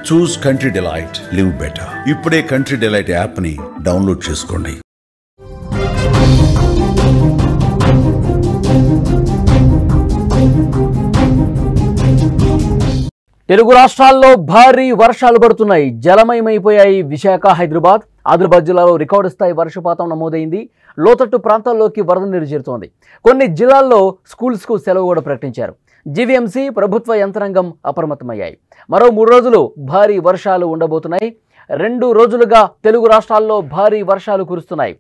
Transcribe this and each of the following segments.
చూస్ country delight, live better. ఇప్పుడే country delight app ని download చేసుకోండి. తెలుగు రాష్ట్రాల్లో భారీ వర్షాలు పడుతున్నాయి. జలమయమైపోయాయి విశాఖ, హైదరాబాద్. ఆదిలాబాద్ జిల్లాలో రికార్డు స్థాయి వర్షపాతం నమోదైంది. లోతట్టు ప్రాంతాల్లోకి వరద నీరు చేరుతోంది. కొన్ని జిల్లాల్లో స్కూల్స్కు సెలవు కూడా ప్రకటించారు. జీవీఎంసీ ప్రభుత్వ యంత్రాంగం అప్రమత్తమయ్యాయి. మరో 3 రోజులు భారీ వర్షాలు ఉండబోతున్నాయి. 2 రోజులుగా తెలుగు రాష్ట్రాల్లో భారీ వర్షాలు కురుస్తున్నాయి.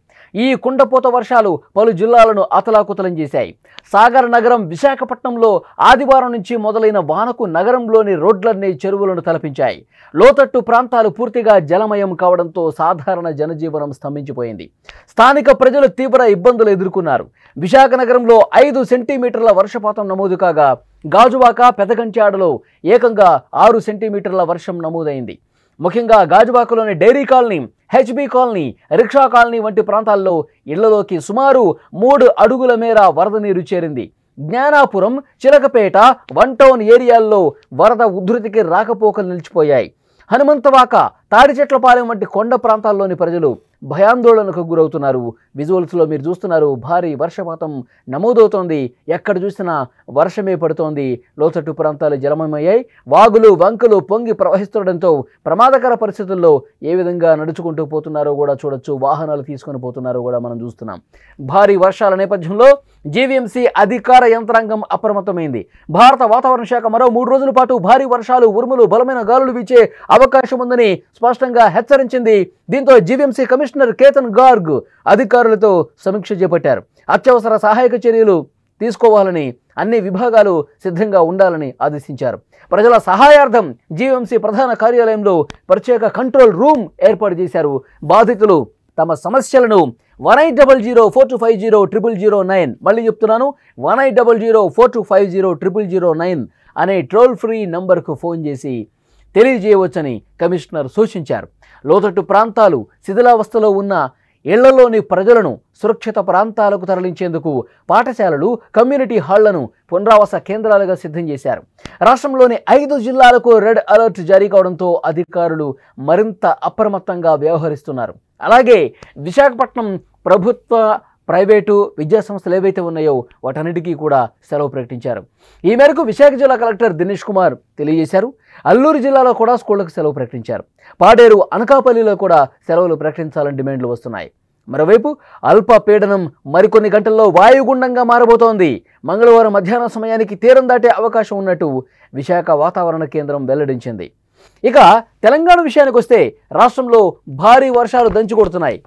ఈ కుండపోత వర్షాలు పలు జిల్లాలను అతలాకుతలం చేశాయి. సాగర్ నగరం, విశాఖపట్నంలో ఆదివారం నుంచి మొదలైన వానకు నగరంలోని రోడ్లన్నీ చెరువులను తలపించాయి. లోతట్టు ప్రాంతాలు పూర్తిగా జలమయం కావడంతో సాధారణ జనజీవనం స్తంభించిపోయింది. స్థానిక ప్రజలు తీవ్ర ఇబ్బందులు ఎదుర్కొన్నారు. విశాఖ నగరంలో 5 సెంటీమీటర్ల వర్షపాతం నమోదు కాగా, గాజువాక, పెదగంట్యాడలో ఏకంగా 6 సెంటీమీటర్ల వర్షం నమోదైంది. ముఖ్యంగా గాజువాకలోని dairy colony, HB colony, rickshaw colony వంటి ప్రాంతాల్లో ఇళ్లలోకి సుమారు 3 అడుగుల మేర వరద నీరు చేరింది. జ్ఞానాపురం, చిలకపేట, వన్ టౌన్ ఏరియాల్లో వరద ఉధృతికి రాకపోకలు నిలిచిపోయాయి. హనుమంతవాక, తాడిచెట్లపాలెం వంటి కొండ ప్రాంతాల్లోని ప్రజలు భయాందోళనకు గురవుతున్నారు. విజువల్స్లో మీరు చూస్తున్నారు, భారీ వర్షపాతం నమోదవుతోంది. ఎక్కడ చూసినా వర్షమే పడుతోంది. లోతట్టు ప్రాంతాలు జలమయమయ్యాయి. వాగులు, వంకలు పొంగి ప్రవహిస్తుండడంతో ప్రమాదకర పరిస్థితుల్లో ఏ విధంగా నడుచుకుంటూ పోతున్నారో కూడా చూడొచ్చు. వాహనాలు తీసుకొని పోతున్నారో కూడా మనం చూస్తున్నాం. భారీ వర్షాల నేపథ్యంలో జీవీఎంసీ అధికార యంత్రాంగం అప్రమత్తమైంది. భారత వాతావరణ శాఖ మరో 3 రోజుల పాటు భారీ వర్షాలు, ఉరుములు, బలమైన గాలులు వీచే అవకాశం ఉందని స్పష్టంగా హెచ్చరించింది. దీంతో జీవీఎంసీ కమిషనర్ కేతన్ గార్గ్ అధికారులతో సమీక్ష చేపట్టారు. అత్యవసర సహాయక చర్యలు తీసుకోవాలని, అన్ని విభాగాలు సిద్ధంగా ఉండాలని ఆదేశించారు. ప్రజల సహాయార్థం జీవీఎంసీ ప్రధాన కార్యాలయంలో ప్రత్యేక కంట్రోల్ రూమ్ ఏర్పాటు చేశారు. బాధితులు తమ సమస్యలను 180042500009 మళ్ళీ చెప్తున్నాను, 180042500009 అనే టోల్ ఫ్రీ నంబర్కు ఫోన్ చేసి తెలియజేయవచ్చని కమిషనర్ సూచించారు. లోతట్టు ప్రాంతాలు, శిథిలావస్థలో ఉన్న ఇళ్లలోని ప్రజలను సురక్షిత ప్రాంతాలకు తరలించేందుకు పాఠశాలలు, కమ్యూనిటీ హాళ్లను పునరావాస కేంద్రాలుగా సిద్ధం చేశారు. రాష్ట్రంలోని 5 జిల్లాలకు రెడ్ అలర్ట్ జారీ కావడంతో అధికారులు మరింత అప్రమత్తంగా వ్యవహరిస్తున్నారు. అలాగే విశాఖపట్నం ప్రభుత్వ, ప్రైవేటు విద్యాసంస్థలు ఏవైతే ఉన్నాయో వాటన్నిటికీ కూడా సెలవు ప్రకటించారు. ఈ మేరకు విశాఖ జిల్లా కలెక్టర్ దినేష్ కుమార్ తెలియజేశారు. అల్లూరు జిల్లాలో కూడా స్కూళ్లకు సెలవు ప్రకటించారు. పాడేరు, అనకాపల్లిలో కూడా సెలవులు ప్రకటించాలని డిమాండ్లు వస్తున్నాయి. మరోవైపు అల్పపీడనం మరికొన్ని గంటల్లో వాయుగుండంగా మారబోతోంది. మంగళవారం మధ్యాహ్నం సమయానికి తీరం దాటే అవకాశం ఉన్నట్టు విశాఖ వాతావరణ కేంద్రం వెల్లడించింది. ఇక తెలంగాణ విషయానికి వస్తే రాష్ట్రంలో భారీ వర్షాలు దంచుకొడుతున్నాయి.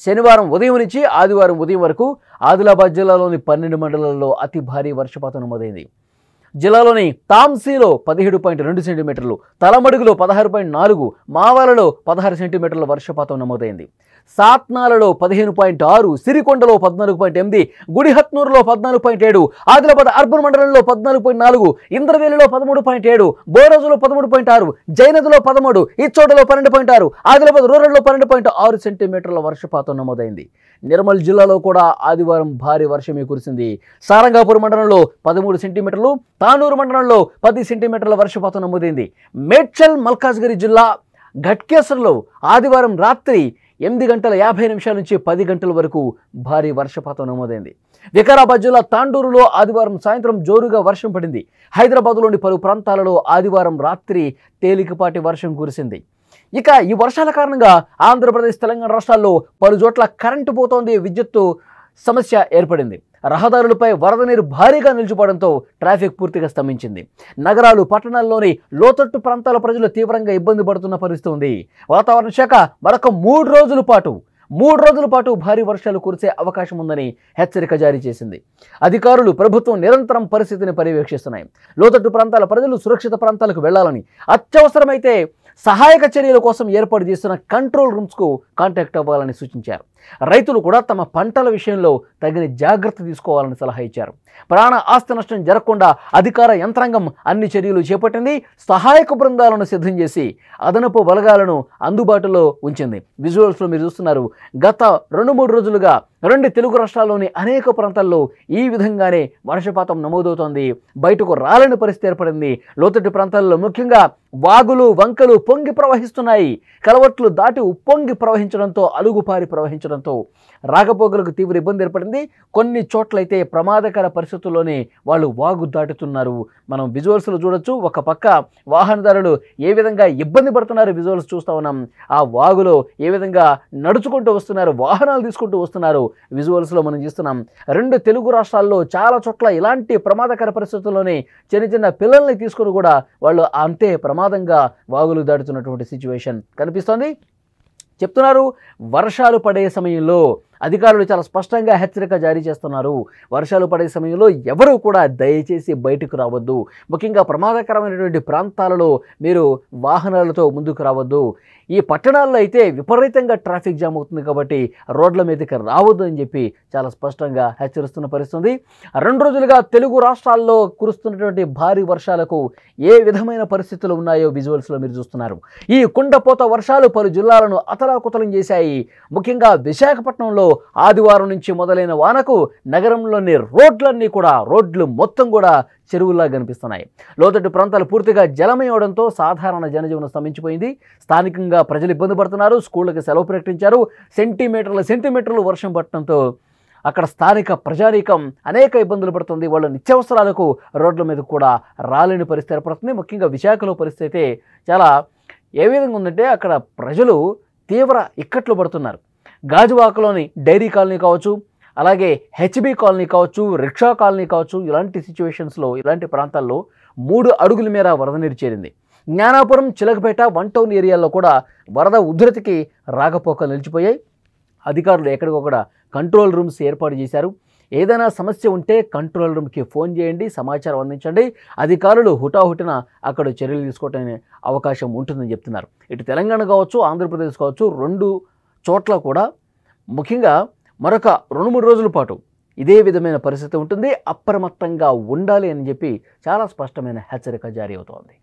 శనివారం ఉదయం నుంచి ఆదివారం ఉదయం వరకు ఆదిలాబాద్ జిల్లాలోని 12 మండలాల్లో అతి భారీ వర్షపాతం నమోదైంది. జిల్లాలోని తాంసీలో 17.2 సెంటీమీటర్లు, తలమడుగులో 16.4, మావాలలో 16 సెంటీమీటర్ల వర్షపాతం నమోదైంది. సాత్నాలలో 15.6, సిరికొండలో 14.8, గుడిహత్నూరులో 14.7, ఆదిలాబాద్ అర్బన్ మండలంలో 14.4, ఇంద్రవేలిలో 13.7, బోరోజులో 13.6, జైనదిలో 13, ఇచ్చోటలో 12.6, ఆదిలాబాద్ రూరల్లో 12.6 సెంటీమీటర్ల వర్షపాతం నమోదైంది. నిర్మల్ జిల్లాలో కూడా ఆదివారం భారీ వర్షమే కురిసింది. సారంగాపూర్ మండలంలో 13 సెంటీమీటర్లు, తానూరు మండలంలో 10 సెంటీమీటర్ల వర్షపాతం నమోదైంది. మేడ్చల్, మల్కాజ్గిరి జిల్లా ఘట్కేసర్లో ఆదివారం రాత్రి 8:50 నుంచి 10 గంటల వరకు భారీ వర్షపాతం నమోదైంది. వికారాబాద్ జిల్లా తాండూరులో ఆదివారం సాయంత్రం జోరుగా వర్షం పడింది. హైదరాబాద్లోని పలు ప్రాంతాలలో ఆదివారం రాత్రి తేలికపాటి వర్షం కురిసింది. ఇక ఈ వర్షాల కారణంగా ఆంధ్రప్రదేశ్, తెలంగాణ రాష్ట్రాల్లో పలు చోట్ల కరెంటు పోతోంది. విద్యుత్తు సమస్య ఏర్పడింది. రహదారులపై వరద నీరు భారీగా నిలిచిపోవడంతో ట్రాఫిక్ పూర్తిగా స్తంభించింది. నగరాలు, పట్టణాల్లోని లోతట్టు ప్రాంతాల ప్రజలు తీవ్రంగా ఇబ్బంది పడుతున్న పరిస్థితి ఉంది. వాతావరణ శాఖ మరొక 3 రోజుల పాటు భారీ వర్షాలు కురిసే అవకాశం ఉందని హెచ్చరిక జారీ చేసింది. అధికారులు, ప్రభుత్వం నిరంతరం పరిస్థితిని పర్యవేక్షిస్తున్నాయి. లోతట్టు ప్రాంతాల ప్రజలు సురక్షిత ప్రాంతాలకు వెళ్లాలని, అత్యవసరమైతే సహాయక చర్యల కోసం ఏర్పాటు చేస్తున్న కంట్రోల్ రూమ్స్కు కాంటాక్ట్ అవ్వాలని సూచించారు. రైతులు కూడా తమ పంటల విషయంలో తగిన జాగ్రత్త తీసుకోవాలని సలహా ఇచ్చారు. ప్రాణ ఆస్తి నష్టం జరగకుండా అధికార యంత్రాంగం అన్ని చర్యలు చేపట్టింది. సహాయక బృందాలను సిద్ధం చేసి అదనపు బలగాలను అందుబాటులో ఉంచింది. విజువల్స్లో మీరు చూస్తున్నారు. గత 2-3 రోజులుగా 2 తెలుగు రాష్ట్రాల్లోని అనేక ప్రాంతాల్లో ఈ విధంగానే వర్షపాతం నమోదవుతోంది. బయటకు రాలేని పరిస్థితి ఏర్పడింది. లోతట్టు ప్రాంతాల్లో ముఖ్యంగా వాగులు వంకలు పొంగి ప్రవహిస్తున్నాయి. కలవట్లు దాటి ఉప్పొంగి ప్రవహించడంతో అలుగుపారి ప్రవహించడంతో రాకపోకలకు తీవ్ర ఇబ్బంది ఏర్పడింది. కొన్ని చోట్లయితే ప్రమాదకర పరిస్థితుల్లోనే వాళ్ళు వాగు దాటుతున్నారు. మనం విజువల్స్లో చూడొచ్చు. ఒక పక్క వాహనదారులు ఏ విధంగా ఇబ్బంది పడుతున్నారు విజువల్స్ చూస్తూ ఉన్నాం. ఆ వాగులో ఏ విధంగా నడుచుకుంటూ వస్తున్నారు, వాహనాలు తీసుకుంటూ వస్తున్నారు విజువల్స్లో మనం చూస్తున్నాం. 2 తెలుగు రాష్ట్రాల్లో చాలా చోట్ల ఇలాంటి ప్రమాదకర పరిస్థితుల్లోనే చిన్న పిల్లల్ని తీసుకుని కూడా వాళ్ళు అంతే ప్రమాదంగా వాగులు దాటుతున్నటువంటి సిచ్యువేషన్ కనిపిస్తోంది. చెప్తున్నారు వర్షాలు పడే సమయంలో అధికారులు చాలా స్పష్టంగా హెచ్చరిక జారీ చేస్తున్నారు. వర్షాలు పడే సమయంలో ఎవరు కూడా దయచేసి బయటకు రావద్దు. ముఖ్యంగా ప్రమాదకరమైనటువంటి ప్రాంతాలలో మీరు వాహనాలతో ముందుకు రావద్దు. ఈ పట్టణాల్లో అయితే విపరీతంగా ట్రాఫిక్ జామ్ అవుతుంది కాబట్టి రోడ్ల మీదకి రావద్దు అని చెప్పి చాలా స్పష్టంగా హెచ్చరిస్తున్న పరిస్థితి. 2 రోజులుగా తెలుగు రాష్ట్రాల్లో కురుస్తున్నటువంటి భారీ వర్షాలకు ఏ విధమైన పరిస్థితులు ఉన్నాయో విజువల్స్లో మీరు చూస్తున్నారు. ఈ కుండపోత వర్షాలు పలు జిల్లాలను అతలాకుతలం చేశాయి. ముఖ్యంగా విశాఖపట్నంలో ఆదివారం నుంచి మొదలైన వానకు నగరంలోని రోడ్లు మొత్తం కూడా చెరువుల్లా కనిపిస్తున్నాయి. లోతట్టు ప్రాంతాలు పూర్తిగా జలమయవడంతో సాధారణ జనజీవనం స్తంభించిపోయింది. స్థానికంగా ప్రజలు ఇబ్బంది పడుతున్నారు. స్కూళ్ళకి సెలవు ప్రకటించారు. సెంటీమీటర్లు వర్షం పడటంతో అక్కడ స్థానిక ప్రజానీకం అనేక ఇబ్బందులు పడుతుంది. వాళ్ళ నిత్యావసరాలకు రోడ్ల మీద కూడా రాలేని పరిస్థితి ఏర్పడుతుంది. ముఖ్యంగా విశాఖలో పరిస్థితి అయితే చాలా ఏ విధంగా ఉందంటే అక్కడ ప్రజలు తీవ్ర ఇక్కట్లు పడుతున్నారు. గాజువాకలోని డైరీ కాలనీ కావచ్చు, అలాగే హెచ్బి కాలనీ కావచ్చు, రిక్షా కాలనీ కావచ్చు, ఇలాంటి సిచ్యువేషన్స్లో ఇలాంటి ప్రాంతాల్లో 3 అడుగుల మేర వరద నీరు చేరింది. జ్ఞానాపురం, చిలకపేట, 1 టౌన్ ఏరియాల్లో కూడా వరద ఉధృతికి రాకపోకలు నిలిచిపోయాయి. అధికారులు ఎక్కడికొక్కడ కంట్రోల్ రూమ్స్ ఏర్పాటు చేశారు. ఏదైనా సమస్య ఉంటే కంట్రోల్ రూమ్కి ఫోన్ చేయండి, సమాచారం అందించండి. అధికారులు హుటాహుటిన అక్కడ చర్యలు తీసుకోవడానికి అవకాశం ఉంటుందని చెప్తున్నారు. ఇటు తెలంగాణ కావచ్చు, ఆంధ్రప్రదేశ్ కావచ్చు, 2 చోట్ల కూడా ముఖ్యంగా మరొక 2-3 రోజుల పాటు ఇదే విధమైన పరిస్థితి ఉంటుంది. అప్రమత్తంగా ఉండాలి అని చెప్పి చాలా స్పష్టమైన హెచ్చరిక జారీ అవుతోంది.